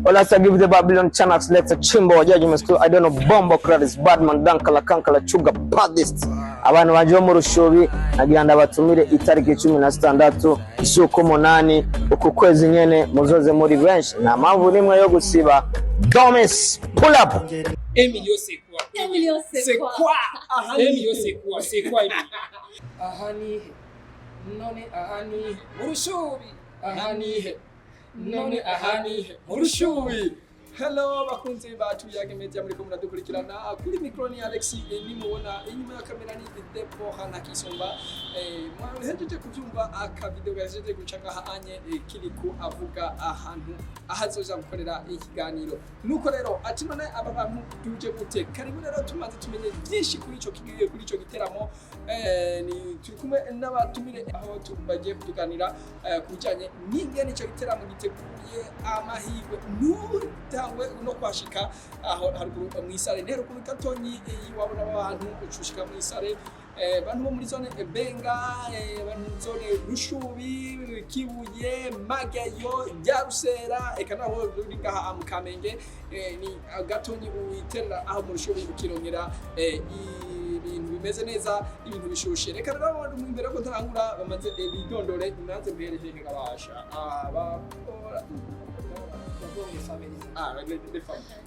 Well, I give the Babylon channel select a chimbo judgment school. I don't know bombo credits badman dankala kankala chuga padist. Abantu baje mu Rushubi nagenda batumire itariki 16 isuko munani uku kwezi nyene muzoze muri benshi na mpamvu nimwe yo gusiba. Domis pull up. Emilio c'est quoi? C'est quoi? Emilio c'est quoi? C'est quoi Emilio? Ahani none ahani Rushubi. Ahani none ahani Rushubi. Hello bakunzi bacu yage media muri ko muradukurikirana kuri micro ni Alex ni mubona inyuma ya kamera ni Depo hana kisomba mwahejeje kuvyumva aka video gajeje gucanga hanye Kiriku avuga ahantu ahazoja gukorera ikiganiro nuko rero ati none aba bantu duje gute karibu rero tumaze tumenye byinshi kuri ico giteramo ni turikumwe n'abatumire aho tubagiye kutuganira kujanye n'ingene ico giteramo giteguye amahirwe tangwe no kwashika aho haruguru mw'Isare ntero kuri katonyi wabona abantu ucushika mw'Isare bantu bo muri zone Benga bantu zone Rushubi Kibuye Magayo Yarusera eka naho ruri ngaha amukamenge ni gatonyi uyiterera aho mu Rushubi ukirongera ibintu bimeze neza ibintu bishushe reka rero abantu imbere ko tarangura bamaze bidondore imanze mbereje ngabasha abakora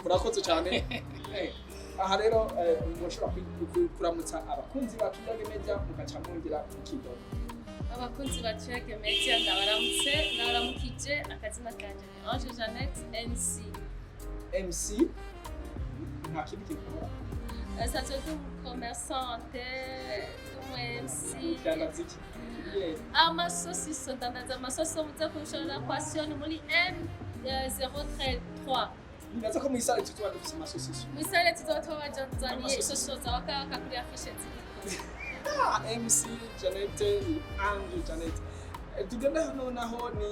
murakoze cyane aha rero mushobora kuramutsa abakunzi bacu yage media mugaca mwongera ikidodo abakunzi bacu yage media ndabaramukije akazina kanje Ange Jeannette MC nta kibi kikora ça se dit commerçante MC danaziki amasosi ndandaza amasosi muza kushora passion muri M033 Ndaza ko mw'Isare tutuba dufise amasosisi. Mw'Isare tuzoba bajazaniye ishosho za wakaka kuri afishe ziki. MC Jeannette Ange Jeannette. Tugenda hano naho ni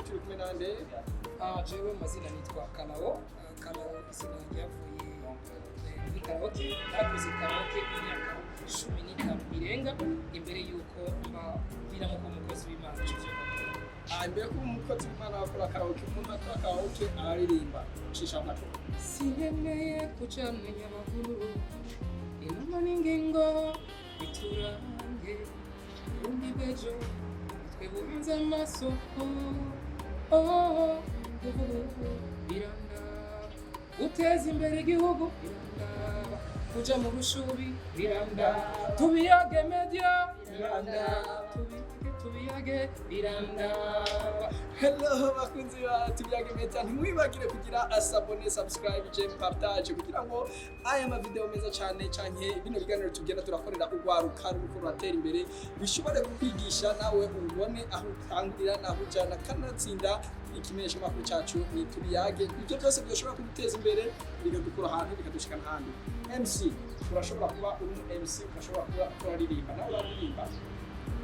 turi kumwe nande. Jewe mazina nitwa Kalao. Kalao izina ryavuye muri karaoke. Nakoze karaoke imyaka 15 birenga imbere yuko mbabwira mu mukozi w'Imana cyo Imbere ko umukozi w'Imana akora karaoke umuntu akora karaoke aririmba cisha amato sinkeneye kucamenya amakuru inuma n'ingingo biturange undi bejo twebunze amaso biranda uteza imbere igihugu biranda kuja mu Rushubi biranda tubiyage media biranda tubiyage biranda. Hello bakunzi ba tubiyage media ntimwibagire kugira asabone subscribe j'aime partage kugira ngo aya ma video meza cyane bino biganiro tugenda turakorera urwaruka ruko ratera imbere bishobore kukwigisha nawe ubone aho utangirira naho ujana kanatsinda ikimenyesha makuru cyacu ni tubiyage ibyo byose byoshobora kuguteza imbere bikadukura ahantu bikadushikana ahandi. MC urashobora kuba uri MC urashobora kuba uraririmba nawe uraririmba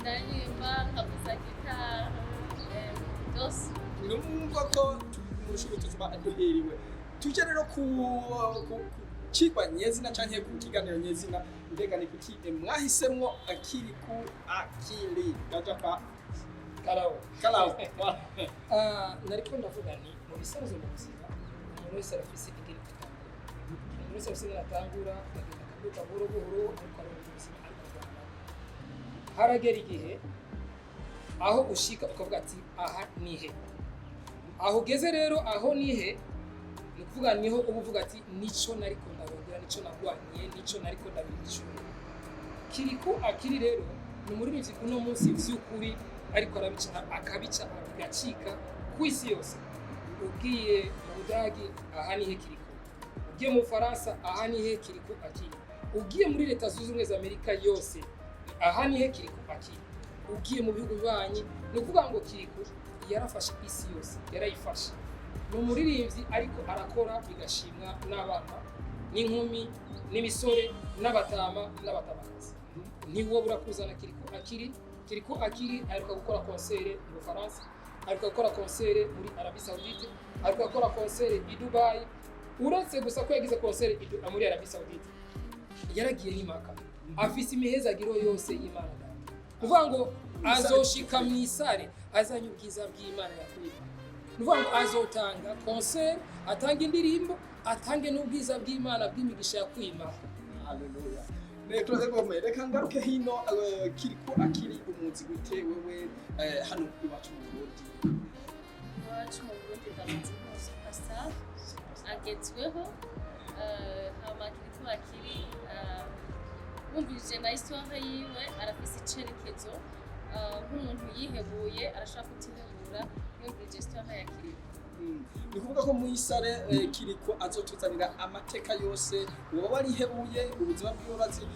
ndaririmba nkavuza gitari dos numva ko Rushubi tuzuba aduheriwe tuje rero ku kigwa nyezina canke ku kiganiro nyezina mbega ni kuki mwahisemwo Kiriku Akiri gajapa Kalao nariko ndavuga ni mu bisazo mu buzima umuntu wese arafise ikintu umuntu wese afise natangura akaduka buhoro ariko arumva ubuzima ariko haragera igihe aho ushika ukavuga ati aha nihe aho ugeze rero aho nihe ni kuvuga niho uvuga ati nico nariko ndarondera nico nagwaniye nico nariko ndabirisha Kiriku Akiri rero ni muri mivyi kuno munsi vy'ukuri ariko arabica akabica agacika kwisi yose ugiye mu Budagi aha nihe Kiriku ugiye mu Faransa aha nihe Kiriku Akiri ugiye muri leta zunze ubumwe za Amerika yose aha nihe Kiriku Akiri ugiye mu bihugu bibanyi ni kuvuga ngo Kiriku yarafashe isi yose yarayifashe ni umuririmbyi ariko arakora bigashimwa n'abana n'inkumi n'imisore n'abatama n'abatabakazi niwo burakuzana Kiriku Akiri ariko gukora concert mu Faransa ariko gukora concert muri Arabie Saoudite ariko gukora concert i Dubai uretse gusa ko yagize concert muri Arabie Saoudite yaragiye n'imaka afise imihezagiro yose y'Imana kuvuga ngo azoshika mw'Isare azanye ubwiza bw'Imana yakuye nuvuga ngo azotanga concert atanga indirimbo atange n'ubwiza bw'Imana bw'imigisha yakwima. Haleluya. Tuze gome reka ngaruke hino Kiriku Akiri umuzi gute wewe hano iwacu mu Burundi. Iwacu mu Burundi ndamaze hose pastor agezweho hama Kiriku Akiri wumvise na histoire yiwe arafise icerekezo nk'umuntu yihebuye arashaka kutihebura yumvise histoire ya Kiriku. Ni kuvuga ko mw'Isare Kiriku azotuzanira amateka yose wowe warihebuye ubuzima bw'ubazi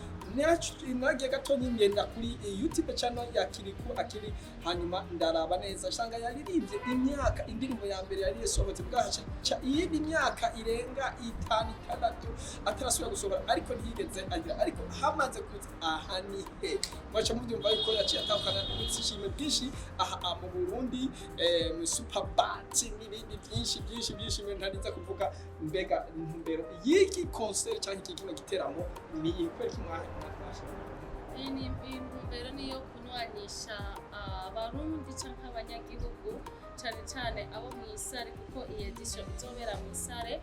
nagiye gato nyimyenda kuri YouTube channel ya Kiriku Akiri hanyuma ndaraba neza usanga yaririmbye imyaka indirimbo ya mbere yari yasohotse bwaca iyindi myaka irenga 5-6 atarasubira gusohora ariko ntiyigeze agira ariko hamaze kuza aha ni he baca mubyumva yuko yaciye atahukana n'ishimwe bwinshi aha mu Burundi mu super bat n'ibindi byinshi ntariza kuvuga mbega intumbero y'iki concert cyangwa iki giteramo ni ikwere kimwana intumbero niyo kunywanisha abarundi canke abanyagihugu cyane abo mw'Isare kuko iyi edition izobera mw'Isare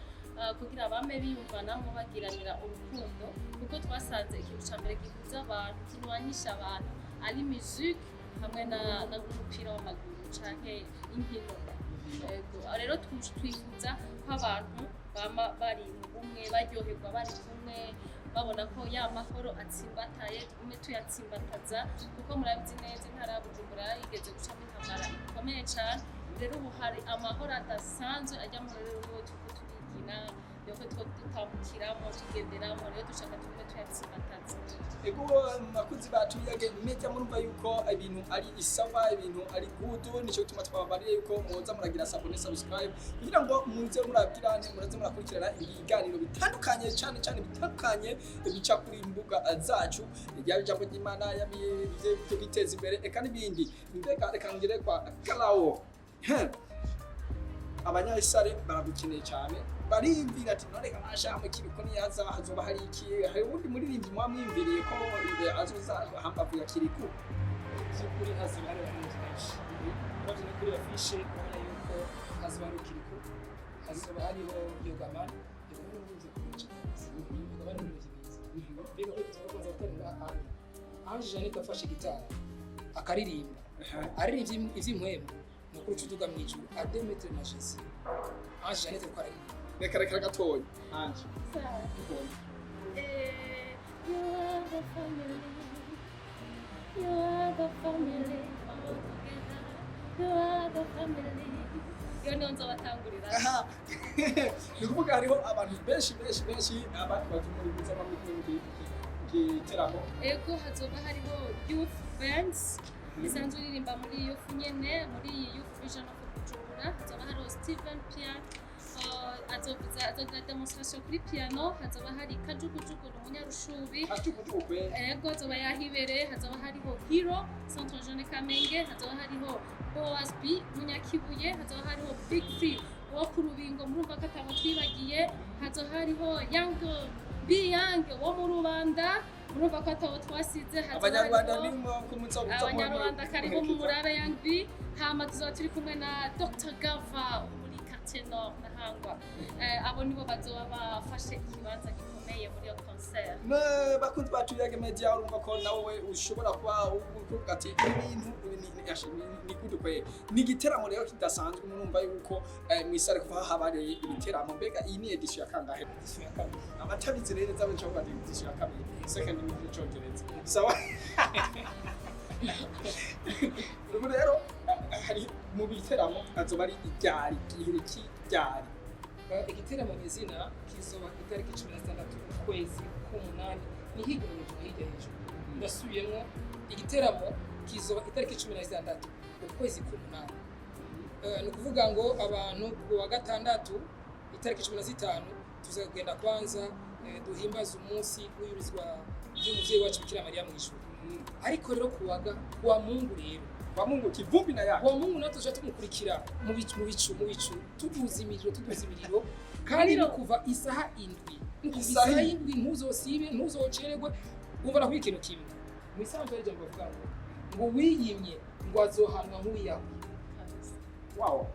kugira bame biyumvanamo bagiranira urukundo kuko twasanze ikintu ca mbere gihuza abantu kinywanisha abantu ari musique hamwe n'umupira w'amaguru canke inkino. Rero twifuza ko abantu bama bari umwe baryoherwa bari kumwe babona ko ya mahoro atsimbataye tume tuyatsimbataza kuko murabizi neza intara ya Bujumbura yigeze gucamo intambara ikomeye cyane. Rero ubu hari amahoro adasanzwe ajya mu rero turigina yuko tutambukiramo tugenderamo rero dushaka tume tuyatsimbataza. Ego makuzi bacu yage meja murumva yuko ibintu ari isawa ibintu ari good nico tuma twabariye yuko muza muragira subscribe kugira ngo muze murabwirane muraze murakurikirana ibiganiro bitandukanye cyane bitandukanye bica kuri imbuga zacu rya jambo ry'Imana yabize biteza imbere eka nibindi mbega reka ngire kwa Kalao abanyayisare baragukeneye cyane bariyumvira ati none kanasha mu Kiriku niyaza hazoba hari iki hari ubundi muririmbyi mwamwimviriye ko azoza hambavu ya Kiriku kuri hazoba hari abantu benshi baje kuri afishe kubona yuko hazoba hari Kiriku hazoba hariho yogamana n'ubuze kuca yogamana n'ibintu biga ko tuzakomeza guterera ahantu anje Jeanette afashe gitari akaririmba aririmba ivy'inkwemo nukuri tuduga mwijuru ademetre na Jésus anje Jeanette ko aririmba reka gatoya anje You are the family. You are the family. All together. You are the family. Yo nonzo batangurira. Ni kuvuga hariho abantu benshi abantu batumuri kuza mu giteramo. Ego hazoba hariho youth bands isanzwe iririmba muri youth nyene muri youth vision of Bujumbura hazoba hariho Steven Pierre azogira demonstration kuri piano hazoba hari kajugujugu n'umunyarushubi ego azoba yahibereye hazoba hariho Hero Centre Jeune Kamenge hazoba hariho Boaz B Munyakibuye hazoba hariho Big Free wo ku Rubingo murumva ko atabo twibagiye hazoba hariho Young B Young wo mu Rubanda murumva ko atabo twasize Abanyarwanda nimo kumutsa Abanyarwanda kariho mu Murara Young B hama tuzoba turi kumwe na Dr Gava Tenor nahangwa abo nibo bazoba bafashe ikibanza gikomeye muri iyo concert. Bakunzi bacu yage media urumva ko nawe ushobora kuba uvuga ati ibintu ni kudukwe ni giteramo rero kidasanzwe murumva yuko mw'Isare kuva habareye ibiteramo mbega iyi ni edition ya kangahe edition ya kabiri abatabizi rero zabe cyo badi edition ya kabiri second ni cyongereza sawa rero hari mu biteramo azoba ari iryari igihe cy'iryari igiteramo nyezina kizoba itariki 16 kwezi k'umunani ni higereje hejuru ndasubiyemo igiteramo kizoba itariki 16 kwezi k'umunani ni kuvuga ngo abantu ku wa gatandatu itariki 15 tuzagenda kwanza duhimbaza umunsi w'iyurizwa ry'umuvyeyi wacu Bikira Mariya mu ijuru ariko rero kuwa Mungu rero kwa Mungu kivumbi na yake kwa Mungu nato tuje tumukurikira mu bicu tuduza imiriro kandi no kuva isaha indwi isaha indwi ntuzosibe ntuzocererwe ubona ko ikintu kimwe mu isanzwe ryo bavuga ngo wiyimye ngo azohanwa nk'uyawe wow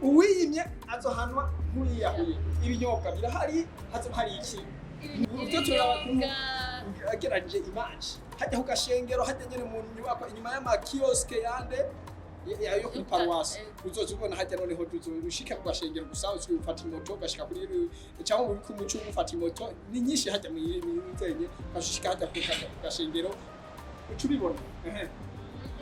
uwiyimye azohanwa nk'uyiyahuye ibinyobwa birahari hazoba hari iki ageranje image hajya ku gashengero hajya nyene mu nyubako inyuma y'amakioske yande yo kuri paruwasi uzoza ubona hajya noneho ushika ku gashengero gusa ufata imoto ugashika kuri cyangwa uri ku muco ufata imoto ni nyinshi hajya mu nzenye ukashika hajya ku gashengero uca ubibona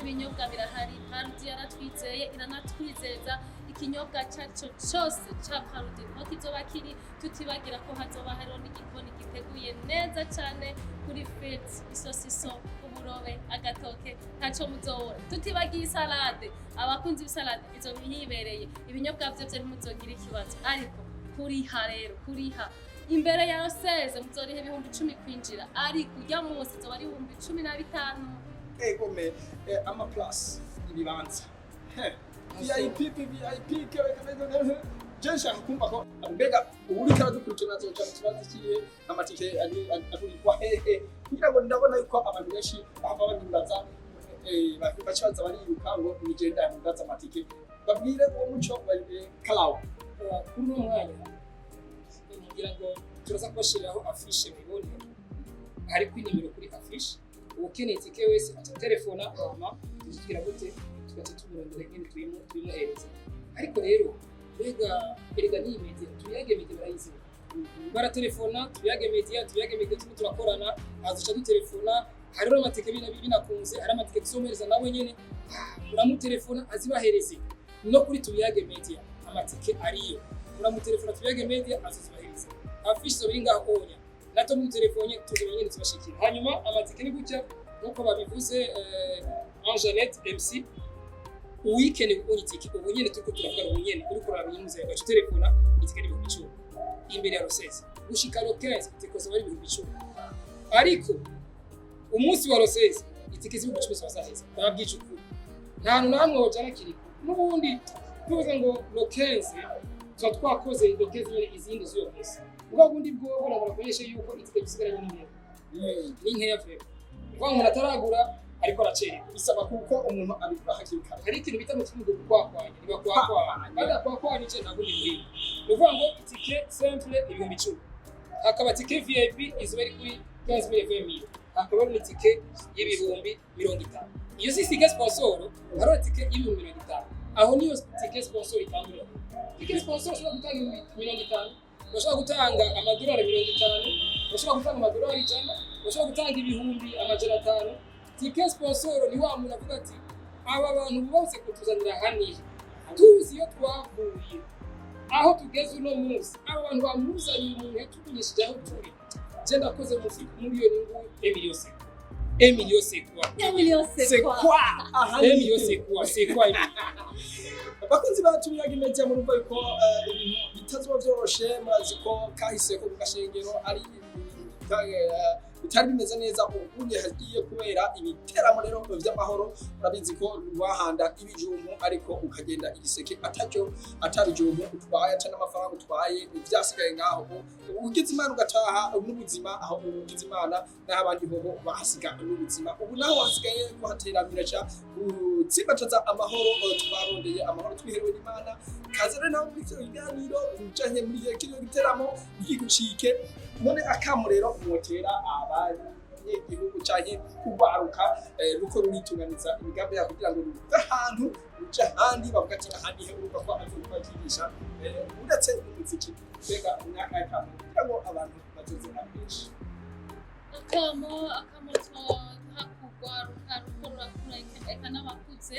ibinyobwa birahari Parudi yaratwizeye iranatwizeza ikinyobwa cyaco cyose ca Parudi nko kizoba kiri tutibagira ko hazoba hariho n'igikoni giteguye neza cyane kuri frites isosiso uburobe agatoke ntaco muzobora tutibagiye salade abakunzi b'isalade izo bihibereye ibinyobwa byo ntimuzogira ikibazo ariko kuriha rero kuriha imbere ya seze muzoriha ibihumbi 10 kwinjira ariko ujya munsi zoba ari ibihumbi 15 egome ama plus ibibanza VIP Jensha kumva ko mbega uri karadukurikira nazoca kibazo kiye amatike agurikwa hehe kugira ngo ndabona yuko abantu benshi bava banimbaza bakibaza bariruka ngo nigenda yambaza amatike babwire uwo muco kalawo kuri uno mwanya ngira ngo turaza kubashiriraho afishe mibone hari kwinimero kuri afishe ukeneye itike wese aca telefona hama tugira gute tugaca tumurondera nyine tuyimuhereza ariko rero erega ni media tuyage media barayizi baratelefona tuyage media turakorana azoca dutelefona hariho amatike binakunze hari amatike tuzomereza nawe nyene uramutelefona azibahereze no kuri tuyage media amatike ariyo uramutelefona tuyage media azibahereza afishe biri ngaho onya nato mu telefone tuzimenye tubashikira hanyuma amatike ni gutya nuko babivuze Anjanette MC weekend ubonitike ubunyene tuko turakora ubunyene uri kuraba nyimuze gacu telefona itike n'ibihumbi 10 imbere ya Rosese gushika lokezi itikoze bari ibihumbi 10 ariko umunsi wa Rosese itike z'ibihumbi 10 zibasaheza babwije ukuri nta namwe wojana Kiriku n'ubundi tuvuze ngo lokezi twakoze lokezi nyene izindi z'uyo munsi ubwo bundi bwo barakoresha yuko itike bisigaranye ni nkeya vero kwa umuntu ataragura ariko aracerera bisaba kuko umuntu abikora hakirikana hari ikintu bita mu kirundo kwakwanya niba kwakwanya cyo ntabwo ni muhimu uvuga ngo itike simple ibihumbi 10 hakaba itike VIP izuba ari kuri 15000 hakaba ari itike y'ibihumbi 50 iyo si itike sponsor hari itike y'ibihumbi 50 aho niyo itike sponsor itangura itike sponsor ushobora gutanga ibihumbi 50 bashobora gutanga amadolari 50 bashobora gutanga amadolari 100 bashobora gutanga ibihumbi amajana 5 tike sponsor ni wa muntu avuga ati aba bantu bose kutuzanira haniye tuzi iyo twavuye aho tugeze uno munsi aba bantu bamuzanye umuntu yatukunyishije aho turi je ndakoze muri iyo nyungu Emilio Sekwa bakunzi bacu biyagimeje mu rumva yuko bitazoba byoroshe murazi ko kahise ko gashengero ari bitari bimeze neza ubunye hagiye kubera ibiteramo rero by'amahoro urabizi ko rwahanda ibijumbu ariko ukagenda igiseke atari jumbu utwaye atana amafaranga utwaye byasigaye ngaho ugize imana ugataha n'ubuzima aho ugize imana n'abandi bobo bahasiga n'ubuzima ubu naho hasigaye kuhateramira cha utsibacaza amahoro twarondeye amahoro twiherewe n'Imana kazere naho ibiganiro ujanye muri kiriyo giteramo yigucike none akamurero umotera abari igihugu cyanye kubaruka ruko runitunganiza imigambi ya kugira ngo ahantu uca handi bavuga ati ahandi heruka ko azubakirisha uretse umuziki bega umwaka y'akamwe kugira ngo abantu bazoze abenshi akamoto hakugwa rukarukora kureka n'abakuze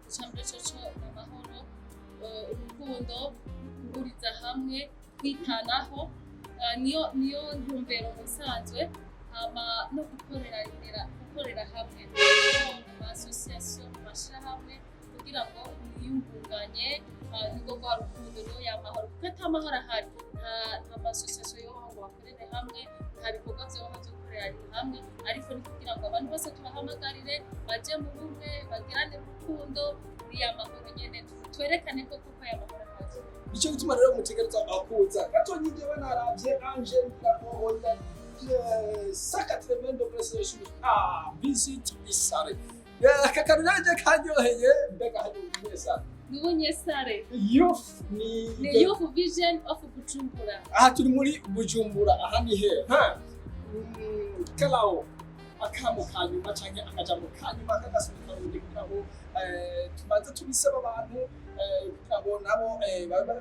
icambere cyo amahoro urukundo guhuriza hamwe kwitanaho niyo ntumbero musanzwe no gukorera hamwe mu association mashirahamwe kugira ngo niyungunganye niko kwa rukundo no yamahoro kuko atamahoro ahari nta association yo ngo bakorere hamwe nta bikorwa byo gukorera hamwe ariko ni kugira ngo abantu bose tubahamagarire baje mu bumwe bagirane urukundo yamahoro nyene twerekane ko kuko yamahoro ahari icyo gituma rero mutegereza akuza gato nyingewe naravye Angel Oya saka tremendo pressure visit mw'Isare akakariraje kanyoheye mbega hano mw'Isare mw'Isare. Youth The Youth Vision of Bujumbura. aha turi muri Bujumbura aha ni he kalawo akamu kanyuma canke akajambo kanyuma kagasubika rundi kugira ngo tumaze tubisaba abantu kugira ngo nabo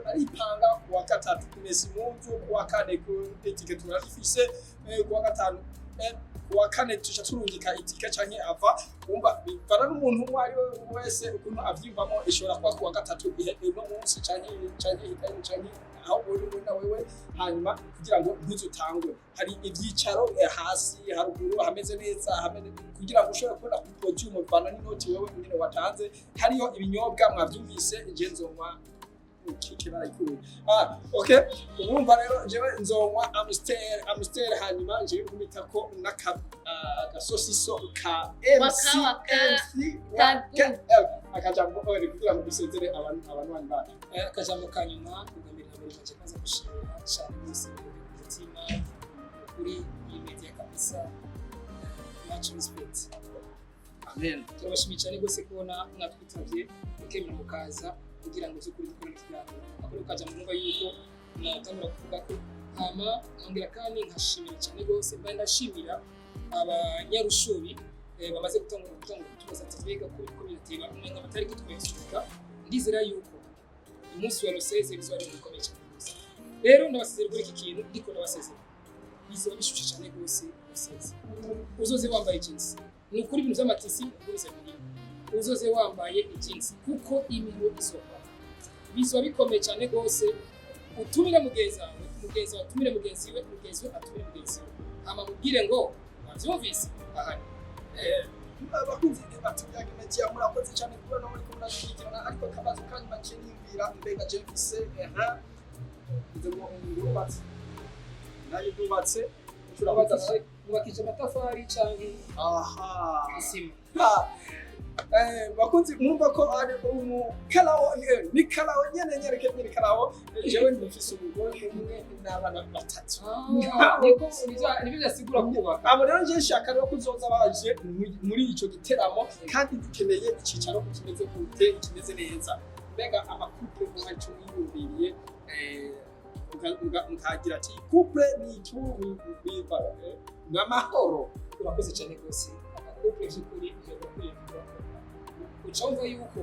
baripanga kuwa gatatu kumesa impuzu kuwa kane ku etike turafise kuwa gatanu kuwa kane tuca turungika itike canke ava umva bivana n'umuntu uwo ari we wese ukuntu avyivamo ishobora kuba kuwa gatatu no munsi canke hitanye canke aho uri na wewe hanyuma kugira ngo ntuzutangwe hari ivyicaro hasi haruguru hameze neza hameze kugira ngo ushobore kubona ku podium bivana n'inoti wewe nyine watanze hariyo ibinyobwa mwavyumvise je nzonywa kikibarakuye okay urumva rero jewe nzonywa Amstel hanyuma nje kumitako n'agasosiso ka MC akajambo kugira ngo dusezere abantu bacu akajambo kanyuma kugamira muri make kaza gushimira cyane mwese umutima kuri iyi media kabisa much respect amen turabashimiye cyane gose kubona mwatwitavye mukemera mukaza kugira ngo zukuri dukore ikiganiro akora kaja mu ngo yuko natangura kuvuga ko hama nongera kandi nkashimira cyane gose mba ndashimira abanyarushubi bamaze gutangura tubaza tuzega kuri ko birateba umenga batari kitweshuka ndizera yuko umunsi wa ruseze bizari gukomeye cyane rero ndabasezera kuri iki kintu ndiko ndabasezera bizoba bishushe cyane gose ruseze uzoze wambaye jeans ni ukuri ibintu by'amatisi uguze muri uzoze wambaye jeans kuko imiro isoba bizoba bikomeye cyane gose utumire mugenzi wawe atumire mugenzi we atumire mugenzi we ama mubwire ngo wavyumvise ahari abakunzi batubyagemeje murakoze cyane kubona muri kumwe n'ashikirana ariko kabazo kandi make nimbira mbega je mfise ndemo ngubatse nayo ngubatse turabaza mubakije amatafari canke isima bakunzi mwumva ko ari umukalawo ni kalawo nyene nyereke ni kalawo jewe ndifise umugore umwe n'abana batatu niko nibyo byasigura kubaka abo rero nje nshaka rero kuzoza baje muri ico giteramo kandi dukeneye icicaro kimeze gute kimeze neza mbega amakupe mwacu yiyumviriye mukagira ati couple ni ikibu biva n'amahoro urakoze cyane gose amakupe y'ukuri ucumva yuko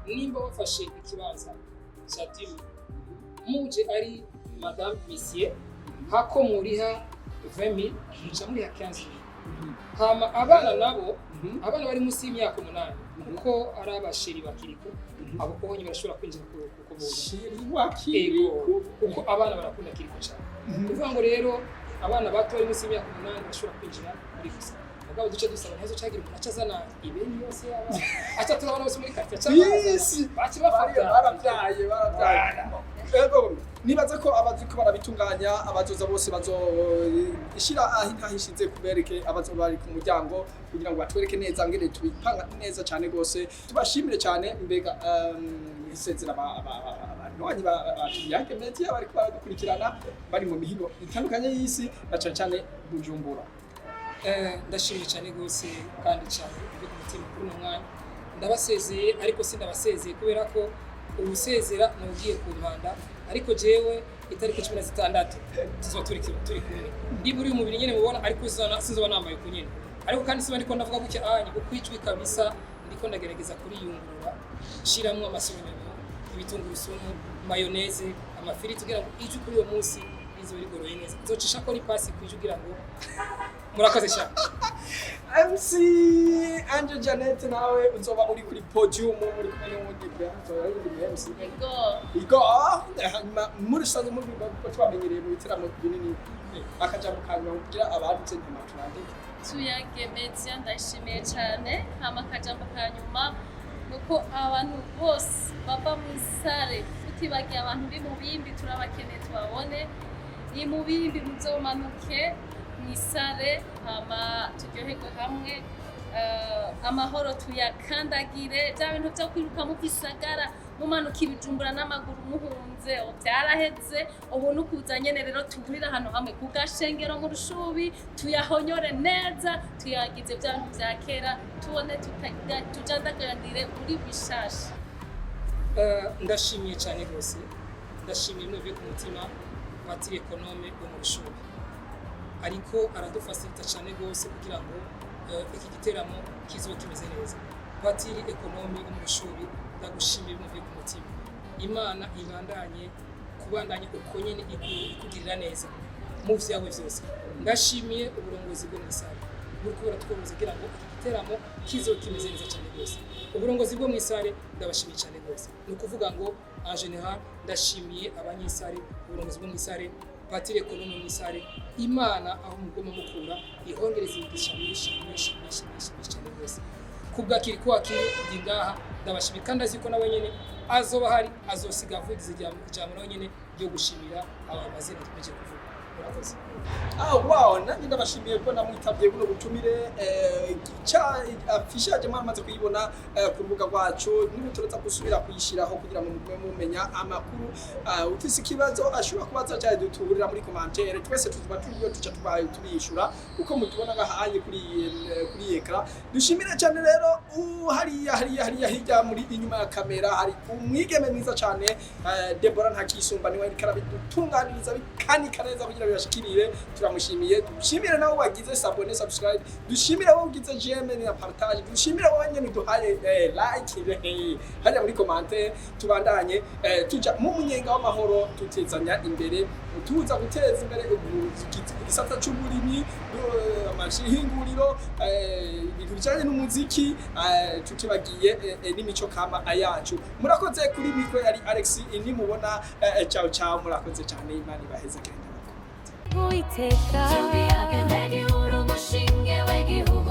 nimba bafashe ikibanza cya timu muje ari madame monsieur hako muriha 20,000 muca muriha 15,000 hama abana nabo abana bari munsi y'imyaka 8 kuko ari abasheri ba Kiriku abo kohonye barashobora kwinjira kuko boza sheri wa Kiriku kuko abana barakunda Kiriku cyane kuvuga ngo rero abana bato bari munsi y'imyaka 8 bashobora kwinjira muri gusa Mugabo duce dusaba ntazo cagira umuntu azana ibeni yose yaba acha turabona bose muri quartier cyangwa baci bafata baravyaye ego nibaza ko abaziko barabitunganya abazoza bose ishira ahintahishize kubereke abazo bari ku muryango kugira ngo batwereke neza ngene tubipanga neza cyane gose tubashimire cyane mbega isezera abantu batuyake media bari baradukurikirana bari mu mihigo itandukanye y'isi na cyane Bujumbura ndashimye cyane gose kandi cyane byo ku mutima kuri mwanya ndabasezeye ariko sindabasezeye kubera ko ubusezera nugiye ku Rwanda ariko jewe itariki 16 tuzoturi kumwe ndi muri umubiri nyene mubona ariko sinzoba nambaye ku nyene ariko kandi siba ndiko ndavuga gutya anye ukwijwi kabisa ndiko ndagerageza kuri yungurura shiramwe amasomero ibitungurusumu mayonnaise amafiriti kugira ngo ijwi kuri uwo munsi izo rigoroye neza nzocisha ko ripasi kwijwi kugira ngo murakoze cyane MC Angel Janet nawe uzoba uri kuri podium muri kumwe n'undi brand uri MC Igo hanyuma muri sanze muri ko twamenyereye mu biteramo binini akajambo kanyuma kugira abanditse ntimaturande tuyage media ndashimiye cyane hama akajambo kanyuma nuko abantu bose baba mw'Isare tutibagiye abantu b'imubimbi turabakeneye tubabone imubimbi muzomanuke mw'Isare hama turyoherwe hamwe amahoro tuyakandagire bya bintu byo kwiruka mu kisagara mumanuka ibijumbura n'amaguru muhunze byaraheze ubu nukuza nyene rero tuhurira hano hamwe ku gashengero mu Rushubi tuyahonyore neza tuyagize bya bintu bya kera tubone tujandagaranire muri bishasha ndashimiye cyane rwose ndashimiye mwe ku mutima watiri ekonome wo mu Rushubi ariko aradufasita cyane rwose kugira ngo iki giteramo kizobe kimeze neza watiri ekonome wo mu Rushubi ndagushimiye mwe ku mutima Imana ibandanye kubandanye uko nyene ikugirira neza mu vyawe vyose ndashimiye uburongozi bwo mw'Isare buriko buratworoza kugira ngo iki giteramo kizobe kimeze neza cyane rwose uburongozi bwo mw'Isare ndabashimiye cyane rwose ni ukuvuga ngo en general ndashimiye abanyisare uburongozi bwo mw'Isare patire ekonome mw'Isare Imana aho mugoma mukura ihongereza imigisha myinshi cyane rwose kubwa Kiriku Akiri ndi ngaha ndabashimiye kandi aziko nawe nyene azoba hari azosiga avugize ijambo nawe nyene ryo gushimira abamazina tumeje kuvuga murakoze. Wow, nanjye ndabashimiye ko namwitabye buno butumire afishaje mwamaze kuyibona ku rubuga rwacu nimuturetse gusubira kuyishiraho kugira ngo mugwe mumenya amakuru ufise ikibazo ashobora kubaza cyane duturira muri commentaire twese tuzuba turiyo tuca tubishura uko mutubona gahaye kuri ekra dushimire cyane rero hariya hirya muri inyuma ya kamera hari umwigeme mwiza cyane Deborah Ntakisumba niwe ari karabitunganiriza bikanika neza kugira bibashikirire turamushimiye dushimire nawe wagize sabone subscribe dushimire wowe ugize j'aime na partage dushimire wowe nyene duhaye like hariya muri commentaire tubandanye tuja mu munyenga w'amahoro tutezanya imbere tuza guteza imbere igisata cy'uburimyi amashihinguriro ibintu bijanye n'umuziki tutibagiye n'imico kama ayacu murakoze kuri mikro yari Alex nimubona ciao murakoze cyane Imana ibaheze Uwiteka, tubiage mbegi uru mushinge w'igihugu